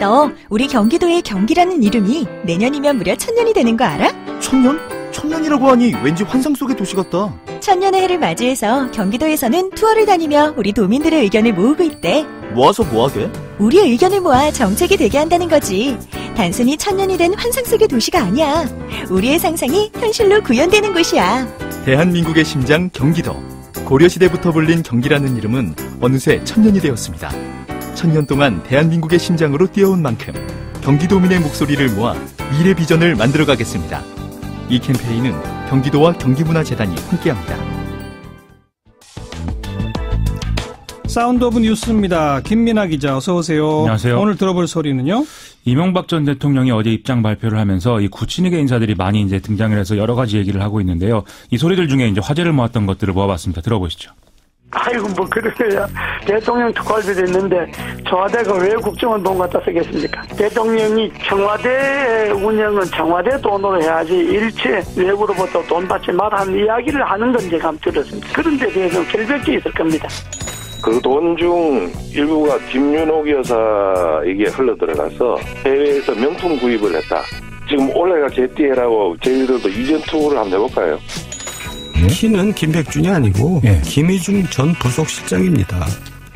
너 우리 경기도의 경기라는 이름이 내년이면 무려 1000년이 되는 거 알아? 1000년? 1000년이라고 하니 왠지 환상 속의 도시 같다. 1000년의 해를 맞이해서 경기도에서는 투어를 다니며 우리 도민들의 의견을 모으고 있대. 모아서 뭐하게? 우리의 의견을 모아 정책이 되게 한다는 거지. 단순히 1000년이 된 환상 속의 도시가 아니야. 우리의 상상이 현실로 구현되는 곳이야. 대한민국의 심장 경기도. 고려시대부터 불린 경기라는 이름은 어느새 1000년이 되었습니다. 1000년 동안 대한민국의 심장으로 뛰어온 만큼 경기도민의 목소리를 모아 미래 비전을 만들어가겠습니다. 이 캠페인은 경기도와 경기문화재단이 함께합니다. 사운드 오브 뉴스입니다. 김민아 기자 어서 오세요. 안녕하세요. 오늘 들어볼 소리는요? 이명박 전 대통령이 어제 입장 발표를 하면서 이 구친익의 인사들이 많이 이제 등장을 해서 여러 가지 얘기를 하고 있는데요. 이 소리들 중에 이제 화제를 모았던 것들을 모아봤습니다. 들어보시죠. 아이고 뭐 그래야 대통령 특활비도 있는데 청와대가 왜 국정원돈 갖다 쓰겠습니까? 대통령이 청와대 운영은 청와대 돈으로 해야지 일체 외부로부터 돈 받지 말라는 이야기를 하는 건 제가 한번 들었습니다. 그런 데 대해서는 결백이 있을 겁니다. 그 돈 중 일부가 김윤옥 여사에게 흘러들어가서 해외에서 명품 구입을 했다. 지금 올해가 제띠해라고 저희들도 이전 투구를 한번 해볼까요? 키는 김백준이 아니고 김희중 전 부속실장입니다.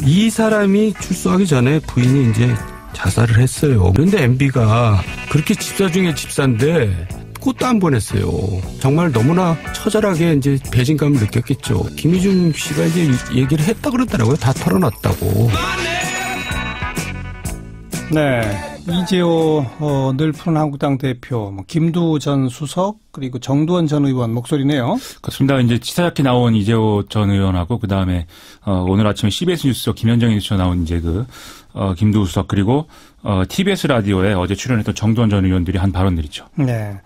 이 사람이 출소하기 전에 부인이 이제 자살을 했어요. 그런데 MB가 그렇게 집사 중에 집사인데 꽃도 안 보냈어요. 정말 너무나 처절하게 이제 배신감을 느꼈겠죠. 김희중 씨가 이제 얘기를 했다 그러더라고요. 다 털어놨다고. 네. 이재호 늘 푸른 한국당 대표, 김두 전 수석, 그리고 정두원 전 의원 목소리네요. 그렇습니다. 이제 치사잡기 나온 이재호 전 의원하고 그 다음에 오늘 아침에 CBS 뉴스 김현정의 뉴스에 나온 이제 김두 수석 그리고 TBS 라디오에 어제 출연했던 정두원 전 의원들이 한 발언들이죠. 네.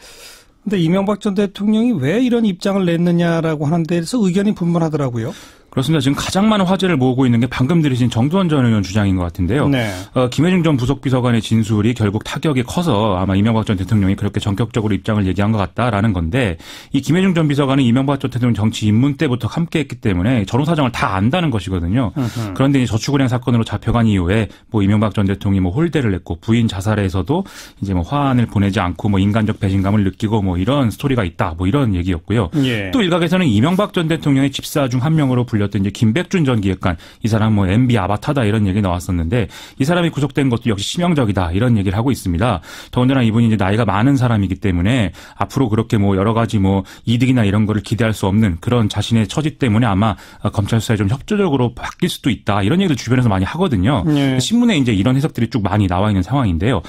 근데 이명박 전 대통령이 왜 이런 입장을 냈느냐라고 하는 데서 의견이 분분하더라고요. 그렇습니다. 지금 가장 많은 화제를 모으고 있는 게 방금 들으신 정두원 전 의원 주장인 것 같은데요. 네. 김혜중 전 부속비서관의 진술이 결국 타격이 커서 아마 이명박 전 대통령이 그렇게 전격적으로 입장을 얘기한 것 같다라는 건데 이 김혜중 전 비서관은 이명박 전 대통령 정치 입문 때부터 함께했기 때문에 전후 사정을 다 안다는 것이거든요. 그런데 이 저축은행 사건으로 잡혀간 이후에 뭐 이명박 전 대통령이 뭐 홀대를 냈고 부인 자살에서도 이제 뭐 화환을 보내지 않고 뭐 인간적 배신감을 느끼고 뭐 이런 스토리가 있다 뭐 이런 얘기였고요. 예. 또 일각에서는 이명박 전 대통령의 집사 중 한 명으로 불렸던 이제 김백준 전 기획관 이 사람 뭐 MB 아바타다 이런 얘기 나왔었는데 이 사람이 구속된 것도 역시 치명적이다 이런 얘기를 하고 있습니다. 더군다나 이분이 이제 나이가 많은 사람이기 때문에 앞으로 그렇게 뭐 여러 가지 뭐 이득이나 이런 거를 기대할 수 없는 그런 자신의 처지 때문에 아마 검찰 수사에 좀 협조적으로 바뀔 수도 있다 이런 얘기를 주변에서 많이 하거든요. 네. 신문에 이제 이런 해석들이 쭉 많이 나와 있는 상황인데요.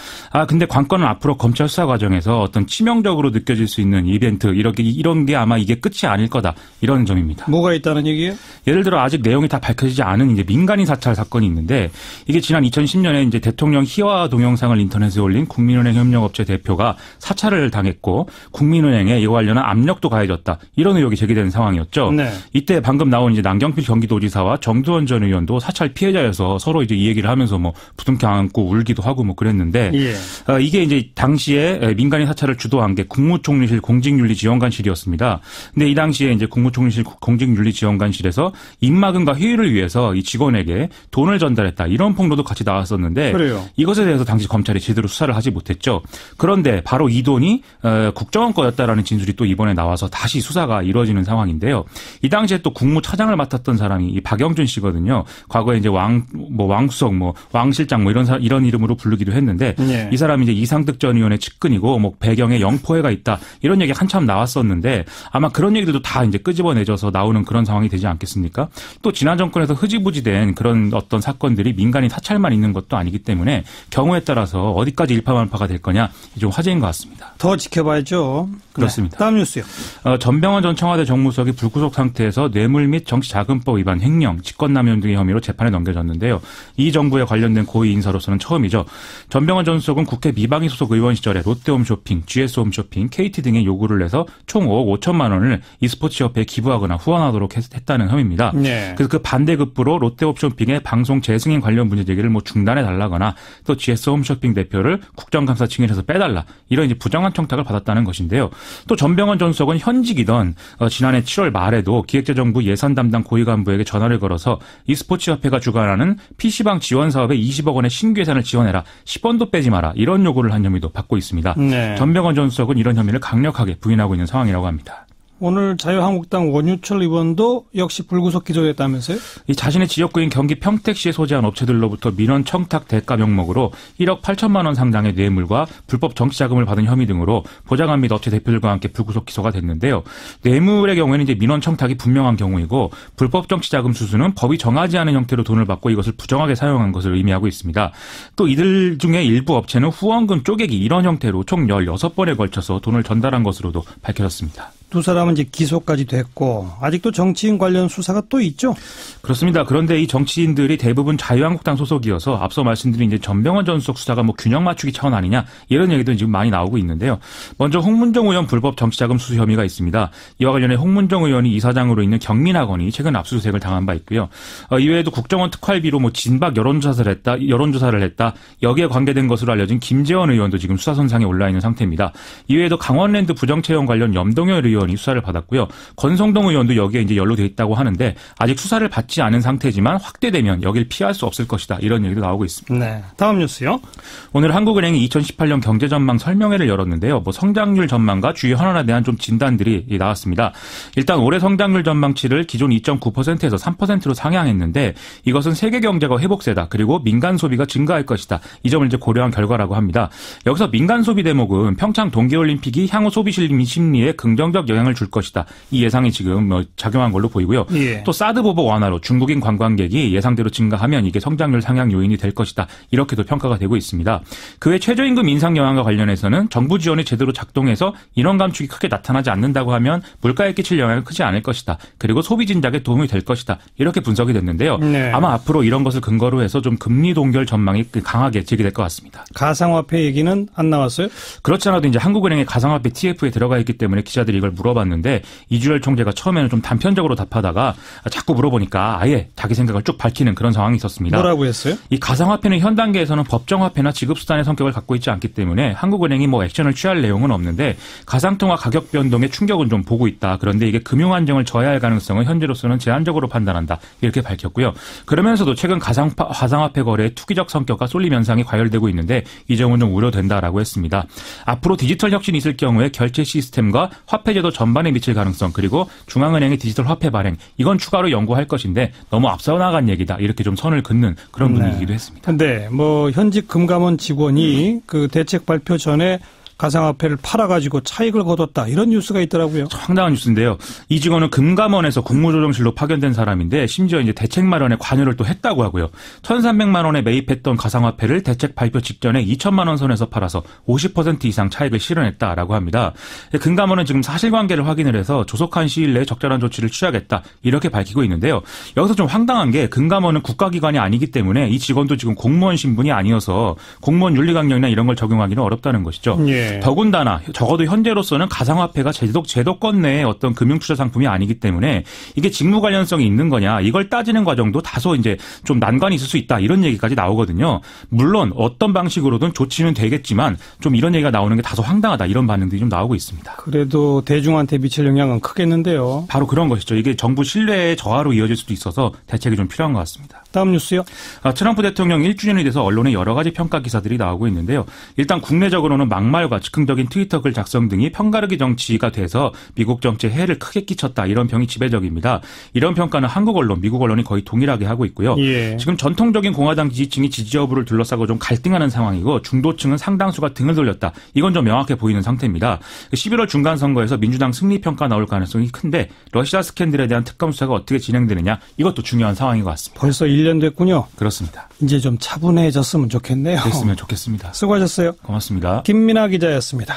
근데 관건은 앞으로 검찰 수사 과정에서 어떤 치명적으로 느껴질 수 있는 이벤트 이런 게 아마 이게 끝이 아닐 거다 이런 점입니다. 뭐가 있다는 얘기예요? 예를 들어 아직 내용이 다 밝혀지지 않은 이제 민간인 사찰 사건이 있는데 이게 지난 2010년에 이제 대통령 희화 동영상을 인터넷에 올린 국민은행 협력업체 대표가 사찰을 당했고 국민은행에 이와 관련한 압력도 가해졌다 이런 의혹이 제기되는 상황이었죠. 네. 이때 방금 나온 이제 남경필 경기도지사와 정두원 전 의원도 사찰 피해자여서 서로 이제 이 얘기를 하면서 뭐 부둥켜 안고 울기도 하고 뭐 그랬는데 이게 이제 당시에 민간인 사찰을 주도한 게 국무총리실 공직윤리지원관실이었습니다. 근데 이 당시에 이제 국무총리실 공직윤리지원관실에서 입막음과 회유를 위해서 이 직원에게 돈을 전달했다 이런 폭로도 같이 나왔었는데 그래요. 이것에 대해서 당시 검찰이 제대로 수사를 하지 못했죠. 그런데 바로 이 돈이 국정원 거였다라는 진술이 또 이번에 나와서 다시 수사가 이루어지는 상황인데요. 이 당시에 또 국무차장을 맡았던 사람이 이 박영준 씨거든요. 과거에 이제 왕수석 왕실장 이런 이름으로 부르기도 했는데 이 사람이 이제 이상득 전 의원의 측근이고 뭐 배경에 영포회가 있다 이런 얘기 한참 나왔었는데 아마 그런 얘기들도 다 이제 끄집어내져서 나오는 그런 상황이 되지 않겠습니까? 또 지난 정권에서 흐지부지된 그런 어떤 사건들이 민간인 사찰만 있는 것도 아니기 때문에 경우에 따라서 어디까지 일파만파가 될 거냐 좀 화제인 것 같습니다. 더 지켜봐야죠. 그렇습니다. 네. 다음 뉴스요. 전병헌 전 청와대 정무수석이 불구속 상태에서 뇌물 및 정치자금법 위반 횡령, 직권남용 등의 혐의로 재판에 넘겨졌는데요. 이 정부에 관련된 고위 인사로서는 처음이죠. 전병헌 전 수석은 국회 미방위 소속 의원 시절에 롯데홈쇼핑, GS홈쇼핑, KT 등의 요구를 내서 총 5억 5천만 원을 e스포츠협회에 기부하거나 후원하도록 했다는 혐의입니다. 상태입니다. 네. 그래서 그 반대급부로 롯데홈쇼핑의 방송 재승인 관련 문제 제기를 뭐 중단해달라거나 또 GS홈쇼핑 대표를 국정감사 증인에서 빼달라 이런 이제 부정한 청탁을 받았다는 것인데요. 또 전병헌 전 수석은 현직이던 지난해 7월 말에도 기획재정부 예산 담당 고위 간부에게 전화를 걸어서 e스포츠협회가 주관하는 PC방 지원 사업에 20억 원의 신규 예산을 지원해라. 10원도 빼지 마라. 이런 요구를 한 혐의도 받고 있습니다. 네. 전병헌 전 수석은 이런 혐의를 강력하게 부인하고 있는 상황이라고 합니다. 오늘 자유한국당 원유철 의원도 역시 불구속 기소됐다면서요? 이 자신의 지역구인 경기 평택시에 소재한 업체들로부터 민원 청탁 대가 명목으로 1억 8천만 원 상당의 뇌물과 불법 정치자금을 받은 혐의 등으로 보좌관 및 업체 대표들과 함께 불구속 기소가 됐는데요. 뇌물의 경우에는 이제 민원 청탁이 분명한 경우이고 불법 정치자금 수수는 법이 정하지 않은 형태로 돈을 받고 이것을 부정하게 사용한 것을 의미하고 있습니다. 또 이들 중에 일부 업체는 후원금 쪼개기 이런 형태로 총 16번에 걸쳐서 돈을 전달한 것으로도 밝혀졌습니다. 두 사람은 이제 기소까지 됐고 아직도 정치인 관련 수사가 또 있죠? 그렇습니다. 그런데 이 정치인들이 대부분 자유한국당 소속이어서 앞서 말씀드린 이제 전병헌 전 수석 수사가 뭐 균형 맞추기 차원 아니냐 이런 얘기도 지금 많이 나오고 있는데요. 먼저 홍문정 의원 불법 정치자금 수수 혐의가 있습니다. 이와 관련해 홍문정 의원이 이사장으로 있는 경민학원이 최근 압수수색을 당한 바 있고요. 이외에도 국정원 특활비로 뭐 진박 여론조사를 했다. 여기에 관계된 것으로 알려진 김재원 의원도 지금 수사선상에 올라 있는 상태입니다. 이외에도 강원랜드 부정채용 관련 염동열 의원이 수사를 받았고요. 권성동 의원도 여기에 이제 연루돼 있다고 하는데 아직 수사를 받지 않은 상태지만 확대되면 여길 피할 수 없을 것이다. 이런 얘기도 나오고 있습니다. 네. 다음 뉴스요. 오늘 한국은행이 2018년 경제전망 설명회를 열었는데요. 뭐 성장률 전망과 주요 현안에 대한 좀 진단들이 나왔습니다. 일단 올해 성장률 전망치를 기존 2.9%에서 3%로 상향했는데 이것은 세계 경제가 회복세다. 그리고 민간 소비가 증가할 것이다. 이 점을 이제 고려한 결과라고 합니다. 여기서 민간 소비 대목은 평창 동계올림픽이 향후 소비 심리에 긍정적 영향을 줄 것이다. 이 예상이 지금 작용한 걸로 보이고요. 예. 또 사드 보복 완화로 중국인 관광객이 예상대로 증가하면 이게 성장률 상향 요인이 될 것이다. 이렇게도 평가가 되고 있습니다. 그 외 최저임금 인상 영향과 관련해서는 정부 지원이 제대로 작동해서 인원 감축이 크게 나타나지 않는다고 하면 물가에 끼칠 영향은 크지 않을 것이다. 그리고 소비 진작에 도움이 될 것이다. 이렇게 분석이 됐는데요. 네. 아마 앞으로 이런 것을 근거로 해서 좀 금리 동결 전망이 강하게 제기될 것 같습니다. 가상화폐 얘기는 안 나왔어요? 그렇지 않아도 이제 한국은행의 가상화폐 TF에 들어가 있기 때문에 기자들이 이걸 물어봤는데 이주열 총재가 처음에는 좀 단편적으로 답하다가 자꾸 물어보니까 아예 자기 생각을 쭉 밝히는 그런 상황이 있었습니다. 뭐라고 했어요? 이 가상화폐는 현 단계에서는 법정화폐나 지급수단의 성격을 갖고 있지 않기 때문에 한국은행이 뭐 액션을 취할 내용은 없는데 가상통화 가격 변동에 충격은 좀 보고 있다. 그런데 이게 금융 안정을 저해할 가능성은 현재로서는 제한적으로 판단한다. 이렇게 밝혔고요. 그러면서도 최근 가상화폐 거래의 투기적 성격과 쏠림 현상이 과열되고 있는데 이 점은 좀 우려된다라고 했습니다. 앞으로 디지털 혁신이 있을 경우에 결제 시스템과 화폐제도 전반에 미칠 가능성 그리고 중앙은행의 디지털 화폐 발행 이건 추가로 연구할 것인데 너무 앞서 나간 얘기다. 이렇게 좀 선을 긋는 그런 분위기이기도 했습니다. 근데 뭐 현직 금감원 직원이 그 대책 발표 전에 가상화폐를 팔아가지고 차익을 거뒀다. 이런 뉴스가 있더라고요. 황당한 뉴스인데요. 이 직원은 금감원에서 국무조정실로 파견된 사람인데 심지어 이제 대책 마련에 관여를 또 했다고 하고요. 1,300만 원에 매입했던 가상화폐를 대책 발표 직전에 2천만 원 선에서 팔아서 50% 이상 차익을 실현했다라고 합니다. 금감원은 지금 사실관계를 확인을 해서 조속한 시일 내에 적절한 조치를 취하겠다. 이렇게 밝히고 있는데요. 여기서 좀 황당한 게 금감원은 국가기관이 아니기 때문에 이 직원도 지금 공무원 신분이 아니어서 공무원 윤리강령이나 이런 걸 적용하기는 어렵다는 것이죠. 예. 더군다나 적어도 현재로서는 가상화폐가 제도권 내의 어떤 금융투자 상품이 아니기 때문에 이게 직무 관련성이 있는 거냐 이걸 따지는 과정도 다소 이제 좀 난관이 있을 수 있다 이런 얘기까지 나오거든요. 물론 어떤 방식으로든 조치는 되겠지만 좀 이런 얘기가 나오는 게 다소 황당하다 이런 반응들이 좀 나오고 있습니다. 그래도 대중한테 미칠 영향은 크겠는데요. 바로 그런 것이죠. 이게 정부 신뢰의 저하로 이어질 수도 있어서 대책이 좀 필요한 것 같습니다. 다음 뉴스요. 트럼프 대통령 1주년이 돼서 언론에 여러 가지 평가 기사들이 나오고 있는데요. 일단 국내적으로는 막말과 즉흥적인 트위터 글 작성 등이 편가르기 정치가 돼서 미국 정치에 해를 크게 끼쳤다. 이런 평이 지배적입니다. 이런 평가는 한국 언론, 미국 언론이 거의 동일하게 하고 있고요. 예. 지금 전통적인 공화당 지지층이 지지 여부를 둘러싸고 좀 갈등하는 상황이고 중도층은 상당수가 등을 돌렸다. 이건 좀 명확해 보이는 상태입니다. 11월 중간 선거에서 민주당 승리 평가 나올 가능성이 큰데 러시아 스캔들에 대한 특검 수사가 어떻게 진행되느냐 이것도 중요한 상황인 것 같습니다. 벌써 1년 됐군요. 그렇습니다. 이제 좀 차분해졌으면 좋겠네요. 됐으면 좋겠습니다. 수고하셨어요. 고맙습니다. 김민아 기자였습니다.